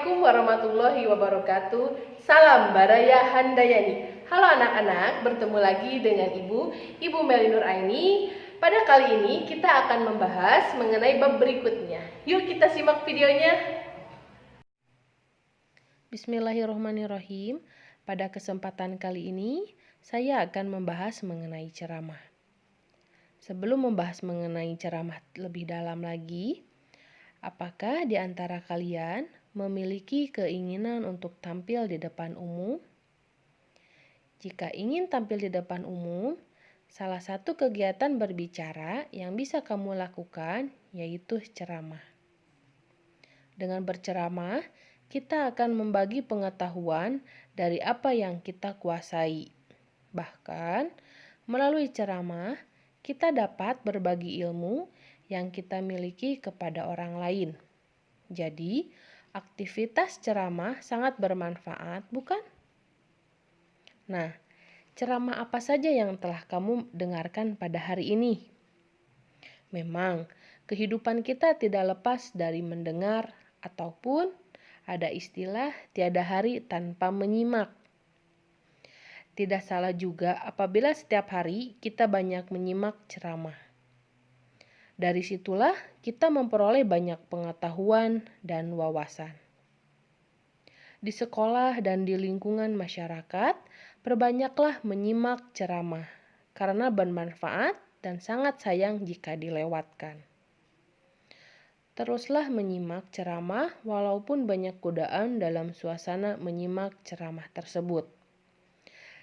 Assalamualaikum warahmatullahi wabarakatuh. Salam Baraya Handayani. Halo anak-anak, bertemu lagi dengan Ibu Meli Nuraini. Pada kali ini kita akan membahas mengenai bab berikutnya. Yuk kita simak videonya. Bismillahirrahmanirrahim. Pada kesempatan kali ini, saya akan membahas mengenai ceramah. Sebelum membahas mengenai ceramah lebih dalam lagi, apakah di antara kalian memiliki keinginan untuk tampil di depan umum? Jika ingin tampil di depan umum, salah satu kegiatan berbicara yang bisa kamu lakukan yaitu ceramah. Dengan berceramah, kita akan membagi pengetahuan dari apa yang kita kuasai. Bahkan, melalui ceramah, kita dapat berbagi ilmu yang kita miliki kepada orang lain. Jadi, aktivitas ceramah sangat bermanfaat, bukan? Nah, ceramah apa saja yang telah kamu dengarkan pada hari ini? Memang, kehidupan kita tidak lepas dari mendengar ataupun ada istilah tiada hari tanpa menyimak. Tidak salah juga apabila setiap hari kita banyak menyimak ceramah. Dari situlah kita memperoleh banyak pengetahuan dan wawasan. Di sekolah dan di lingkungan masyarakat, perbanyaklah menyimak ceramah karena bermanfaat dan sangat sayang jika dilewatkan. Teruslah menyimak ceramah walaupun banyak godaan dalam suasana menyimak ceramah tersebut.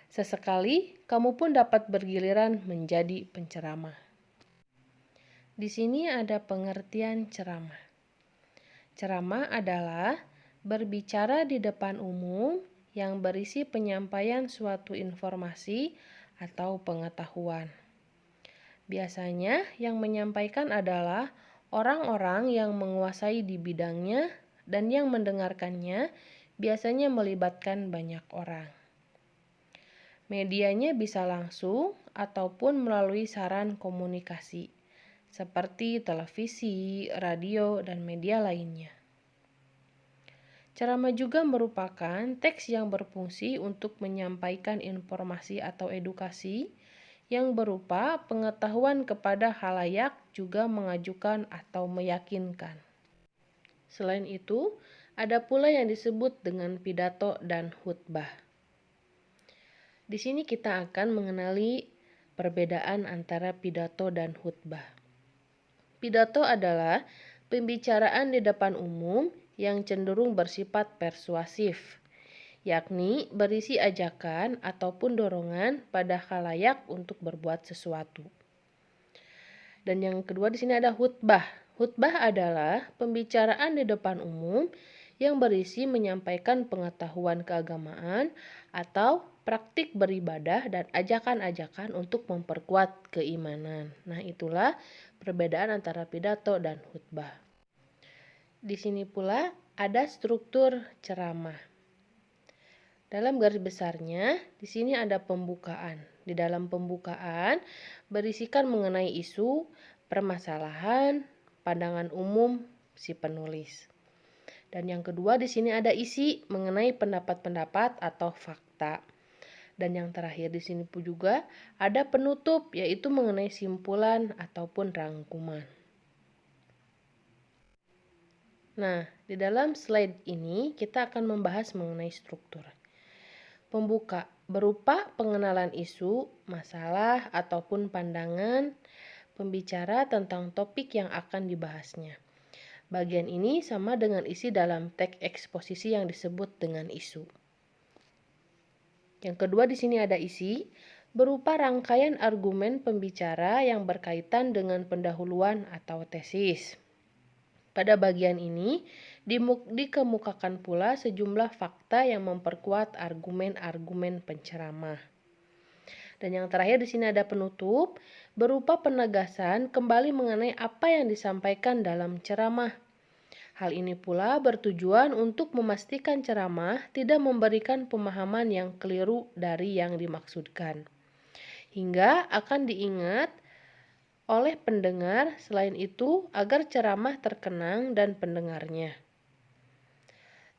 Sesekali kamu pun dapat bergiliran menjadi penceramah. Di sini ada pengertian ceramah. Ceramah adalah berbicara di depan umum yang berisi penyampaian suatu informasi atau pengetahuan. Biasanya yang menyampaikan adalah orang-orang yang menguasai di bidangnya dan yang mendengarkannya biasanya melibatkan banyak orang. Medianya bisa langsung ataupun melalui saran komunikasi, seperti televisi, radio, dan media lainnya. Ceramah juga merupakan teks yang berfungsi untuk menyampaikan informasi atau edukasi yang berupa pengetahuan kepada khalayak, juga mengajukan atau meyakinkan. Selain itu, ada pula yang disebut dengan pidato dan khutbah. Di sini kita akan mengenali perbedaan antara pidato dan khutbah. Pidato adalah pembicaraan di depan umum yang cenderung bersifat persuasif, yakni berisi ajakan ataupun dorongan pada khalayak untuk berbuat sesuatu. Dan yang kedua di sini ada khutbah. Khutbah adalah pembicaraan di depan umum yang berisi menyampaikan pengetahuan keagamaan atau praktik beribadah dan ajakan-ajakan untuk memperkuat keimanan. Nah, itulah perbedaan antara pidato dan khutbah. Di sini pula ada struktur ceramah. Dalam garis besarnya, di sini ada pembukaan. Di dalam pembukaan berisikan mengenai isu, permasalahan, pandangan umum si penulis. Dan yang kedua di sini ada isi mengenai pendapat-pendapat atau fakta. Dan yang terakhir di sini pun juga ada penutup, yaitu mengenai simpulan ataupun rangkuman. Nah, di dalam slide ini kita akan membahas mengenai struktur. Pembuka berupa pengenalan isu, masalah, ataupun pandangan pembicara tentang topik yang akan dibahasnya. Bagian ini sama dengan isi dalam teks eksposisi yang disebut dengan isu. Yang kedua di sini ada isi, berupa rangkaian argumen pembicara yang berkaitan dengan pendahuluan atau tesis. Pada bagian ini dikemukakan pula sejumlah fakta yang memperkuat argumen-argumen penceramah. Dan yang terakhir di sini ada penutup, berupa penegasan kembali mengenai apa yang disampaikan dalam ceramah. Hal ini pula bertujuan untuk memastikan ceramah tidak memberikan pemahaman yang keliru dari yang dimaksudkan, hingga akan diingat oleh pendengar. Selain itu, agar ceramah terkenang dan pendengarnya.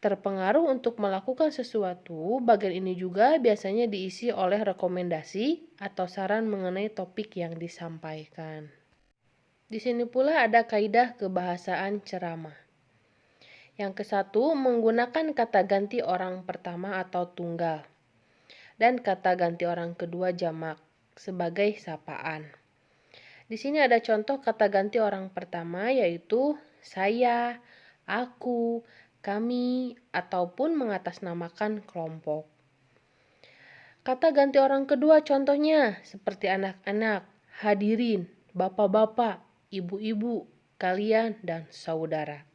terpengaruh untuk melakukan sesuatu, bagian ini juga biasanya diisi oleh rekomendasi atau saran mengenai topik yang disampaikan. Di sini pula ada kaidah kebahasaan ceramah. Yang ke-1, menggunakan kata ganti orang pertama atau tunggal dan kata ganti orang kedua jamak sebagai sapaan. Di sini ada contoh kata ganti orang pertama yaitu saya, aku, kami, ataupun mengatasnamakan kelompok. Kata ganti orang kedua contohnya seperti anak-anak, hadirin, bapak-bapak, ibu-ibu, kalian, dan saudara.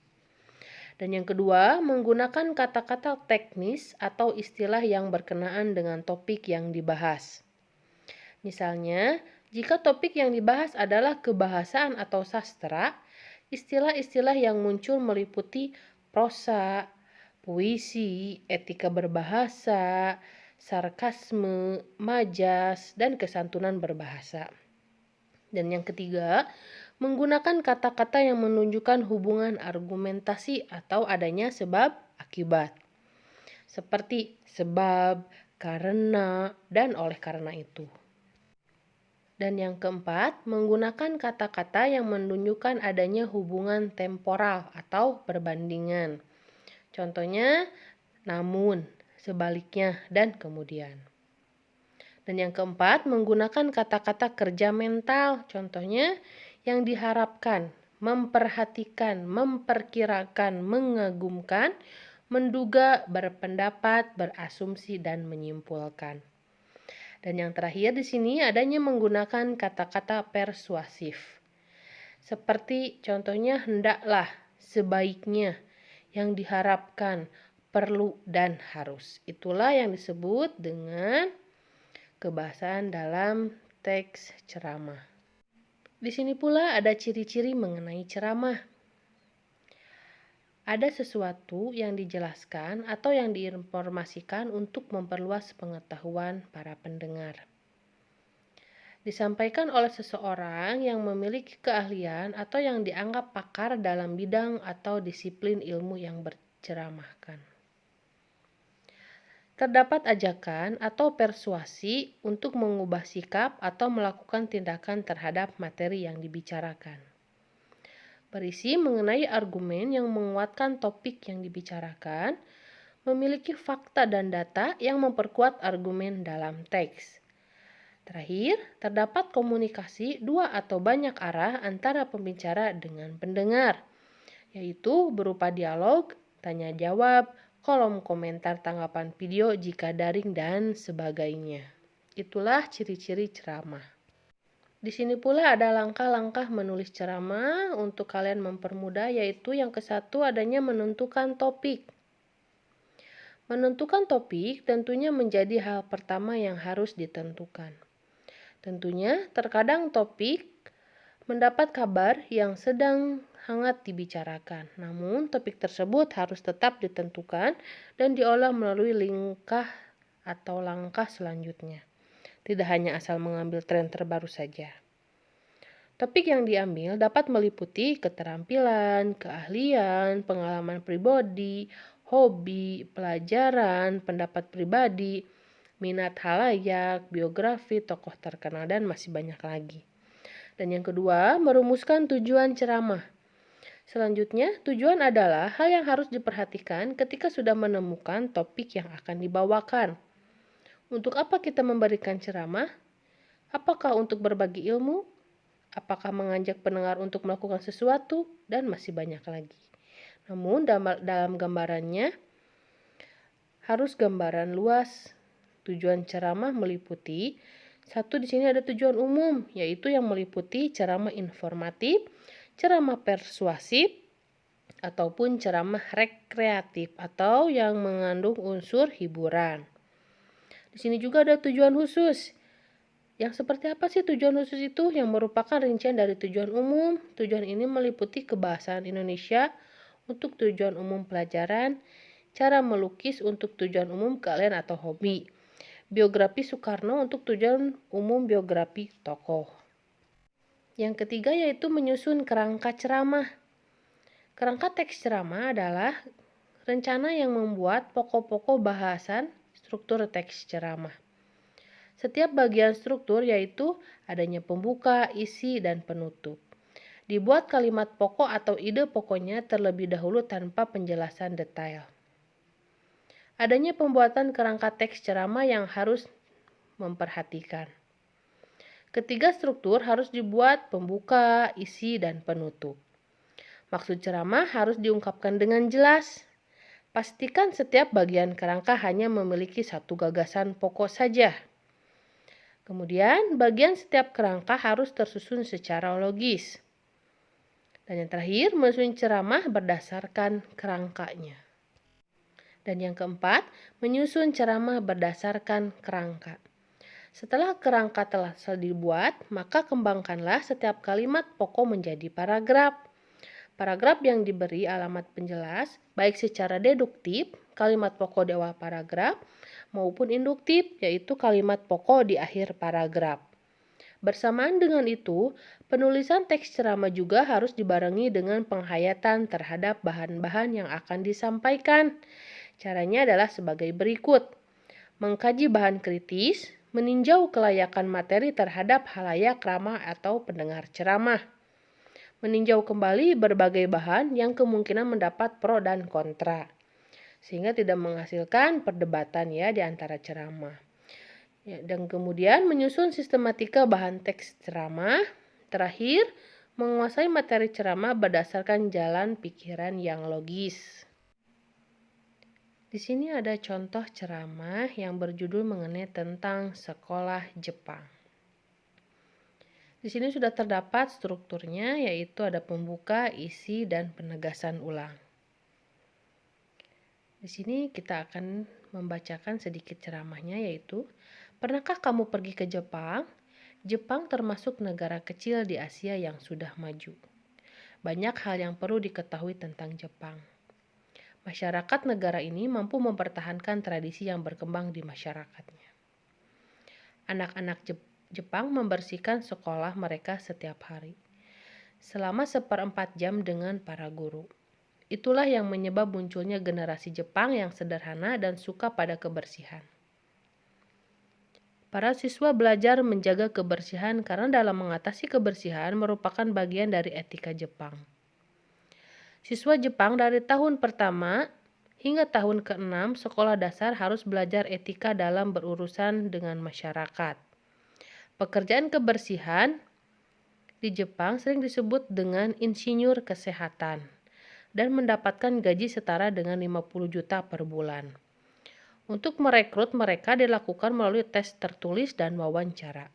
Dan yang kedua, menggunakan kata-kata teknis atau istilah yang berkenaan dengan topik yang dibahas. Misalnya, jika topik yang dibahas adalah kebahasaan atau sastra, istilah-istilah yang muncul meliputi prosa, puisi, etika berbahasa, sarkasme, majas, dan kesantunan berbahasa. Dan yang ketiga, menggunakan kata-kata yang menunjukkan hubungan argumentasi atau adanya sebab akibat. Seperti sebab, karena, dan oleh karena itu. Dan yang keempat, menggunakan kata-kata yang menunjukkan adanya hubungan temporal atau perbandingan. Contohnya, namun, sebaliknya, dan kemudian. Dan yang keempat, menggunakan kata-kata kerja mental. Contohnya, yang diharapkan, memperhatikan, memperkirakan, mengagumkan, menduga, berpendapat, berasumsi, dan menyimpulkan. Dan yang terakhir di sini adanya menggunakan kata-kata persuasif. Seperti contohnya hendaklah, sebaiknya, yang diharapkan, perlu, dan harus. Itulah yang disebut dengan kebahasaan dalam teks ceramah. Di sini pula ada ciri-ciri mengenai ceramah. Ada sesuatu yang dijelaskan atau yang diinformasikan untuk memperluas pengetahuan para pendengar. Disampaikan oleh seseorang yang memiliki keahlian atau yang dianggap pakar dalam bidang atau disiplin ilmu yang berceramahkan. Terdapat ajakan atau persuasi untuk mengubah sikap atau melakukan tindakan terhadap materi yang dibicarakan. Berisi mengenai argumen yang menguatkan topik yang dibicarakan, memiliki fakta dan data yang memperkuat argumen dalam teks. Terakhir, terdapat komunikasi dua atau banyak arah antara pembicara dengan pendengar, yaitu berupa dialog, tanya jawab, kolom komentar tanggapan video jika daring, dan sebagainya. Itulah ciri-ciri ceramah. Di sini pula ada langkah-langkah menulis ceramah untuk kalian mempermudah, yaitu yang ke-1 adanya menentukan topik. Menentukan topik tentunya menjadi hal pertama yang harus ditentukan. Tentunya terkadang topik mendapat kabar yang sedang hangat dibicarakan. Namun topik tersebut harus tetap ditentukan dan diolah melalui langkah selanjutnya. Tidak hanya asal mengambil tren terbaru saja. Topik yang diambil dapat meliputi keterampilan, keahlian, pengalaman pribadi, hobi, pelajaran, pendapat pribadi, minat halayak, biografi, tokoh terkenal, dan masih banyak lagi. Dan yang kedua, merumuskan tujuan ceramah. Selanjutnya, tujuan adalah hal yang harus diperhatikan ketika sudah menemukan topik yang akan dibawakan. Untuk apa kita memberikan ceramah? Apakah untuk berbagi ilmu? Apakah mengajak pendengar untuk melakukan sesuatu? Dan masih banyak lagi. Namun dalam gambarannya harus gambaran luas. Tujuan ceramah meliputi satu, di sini ada tujuan umum, yaitu yang meliputi ceramah informatif, ceramah persuasif, ataupun ceramah rekreatif atau yang mengandung unsur hiburan. Di sini juga ada tujuan khusus. Yang seperti apa sih tujuan khusus itu? Yang merupakan rincian dari tujuan umum. Tujuan ini meliputi kebahasaan Indonesia untuk tujuan umum pelajaran, cara melukis untuk tujuan umum keahlian atau hobi, biografi Soekarno untuk tujuan umum biografi tokoh. Yang ketiga yaitu menyusun kerangka ceramah. Kerangka teks ceramah adalah rencana yang membuat pokok-pokok bahasan struktur teks ceramah. Setiap bagian struktur yaitu adanya pembuka, isi, dan penutup. Dibuat kalimat pokok atau ide pokoknya terlebih dahulu tanpa penjelasan detail. Adanya pembuatan kerangka teks ceramah yang harus memperhatikan. Ketiga struktur harus dibuat pembuka, isi, dan penutup. Maksud ceramah harus diungkapkan dengan jelas. Pastikan setiap bagian kerangka hanya memiliki satu gagasan pokok saja. Kemudian, bagian setiap kerangka harus tersusun secara logis. Dan yang terakhir, menyusun ceramah berdasarkan kerangkanya. Dan yang keempat, menyusun ceramah berdasarkan kerangka. Setelah kerangka telah dibuat, maka kembangkanlah setiap kalimat pokok menjadi paragraf. Paragraf yang diberi alamat penjelas, baik secara deduktif, kalimat pokok di awal paragraf, maupun induktif, yaitu kalimat pokok di akhir paragraf. Bersamaan dengan itu, penulisan teks ceramah juga harus dibarengi dengan penghayatan terhadap bahan-bahan yang akan disampaikan. Caranya adalah sebagai berikut. Mengkaji bahan kritis, meninjau kelayakan materi terhadap halayak ramah atau pendengar ceramah. Meninjau kembali berbagai bahan yang kemungkinan mendapat pro dan kontra, sehingga tidak menghasilkan perdebatan di antara ceramah. Dan kemudian menyusun sistematika bahan teks ceramah. Terakhir, menguasai materi ceramah berdasarkan jalan pikiran yang logis. Di sini ada contoh ceramah yang berjudul mengenai tentang sekolah Jepang. Di sini sudah terdapat strukturnya, yaitu ada pembuka, isi, dan penegasan ulang. Di sini kita akan membacakan sedikit ceramahnya, yaitu, pernahkah kamu pergi ke Jepang? Jepang termasuk negara kecil di Asia yang sudah maju. Banyak hal yang perlu diketahui tentang Jepang. Masyarakat negara ini mampu mempertahankan tradisi yang berkembang di masyarakatnya. Anak-anak Jepang membersihkan sekolah mereka setiap hari, selama 1/4 jam dengan para guru. Itulah yang menyebab munculnya generasi Jepang yang sederhana dan suka pada kebersihan. Para siswa belajar menjaga kebersihan karena dalam mengatasi kebersihan merupakan bagian dari etika Jepang. Siswa Jepang dari tahun pertama hingga tahun ke-6 sekolah dasar harus belajar etika dalam berurusan dengan masyarakat. Pekerjaan kebersihan di Jepang sering disebut dengan insinyur kesehatan dan mendapatkan gaji setara dengan 50 juta per bulan. Untuk merekrut mereka dilakukan melalui tes tertulis dan wawancara.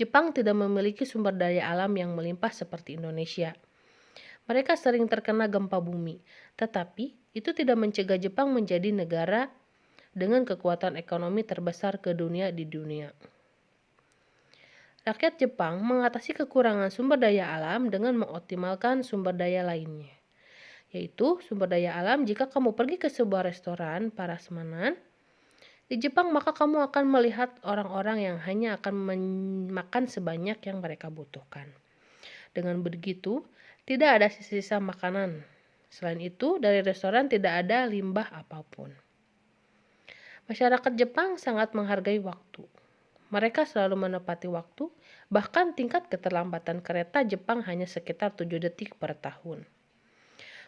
Jepang tidak memiliki sumber daya alam yang melimpah seperti Indonesia. Mereka sering terkena gempa bumi, tetapi itu tidak mencegah Jepang menjadi negara dengan kekuatan ekonomi terbesar di dunia. Rakyat Jepang mengatasi kekurangan sumber daya alam dengan mengoptimalkan sumber daya lainnya, yaitu sumber daya alam. Jika kamu pergi ke sebuah restoran prasmanan di Jepang, maka kamu akan melihat orang-orang yang hanya akan makan sebanyak yang mereka butuhkan. Dengan begitu, tidak ada sisa-sisa makanan. Selain itu, dari restoran tidak ada limbah apapun. Masyarakat Jepang sangat menghargai waktu. Mereka selalu menepati waktu, bahkan tingkat keterlambatan kereta Jepang hanya sekitar 7 detik per tahun.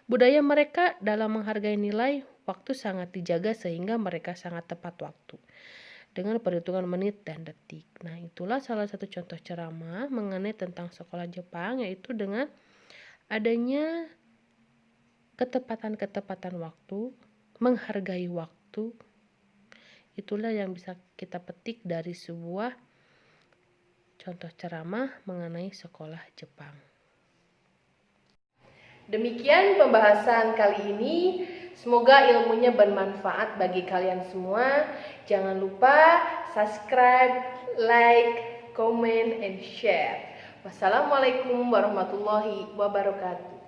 Budaya mereka dalam menghargai nilai waktu sangat dijaga sehingga mereka sangat tepat waktu dengan perhitungan menit dan detik. Nah, itulah salah satu contoh ceramah mengenai tentang sekolah Jepang, yaitu dengan adanya ketepatan waktu, menghargai waktu. Itulah yang bisa kita petik dari sebuah contoh ceramah mengenai sekolah Jepang. Demikian pembahasan kali ini. Semoga ilmunya bermanfaat bagi kalian semua. Jangan lupa subscribe, like, comment, and share. Wassalamualaikum warahmatullahi wabarakatuh.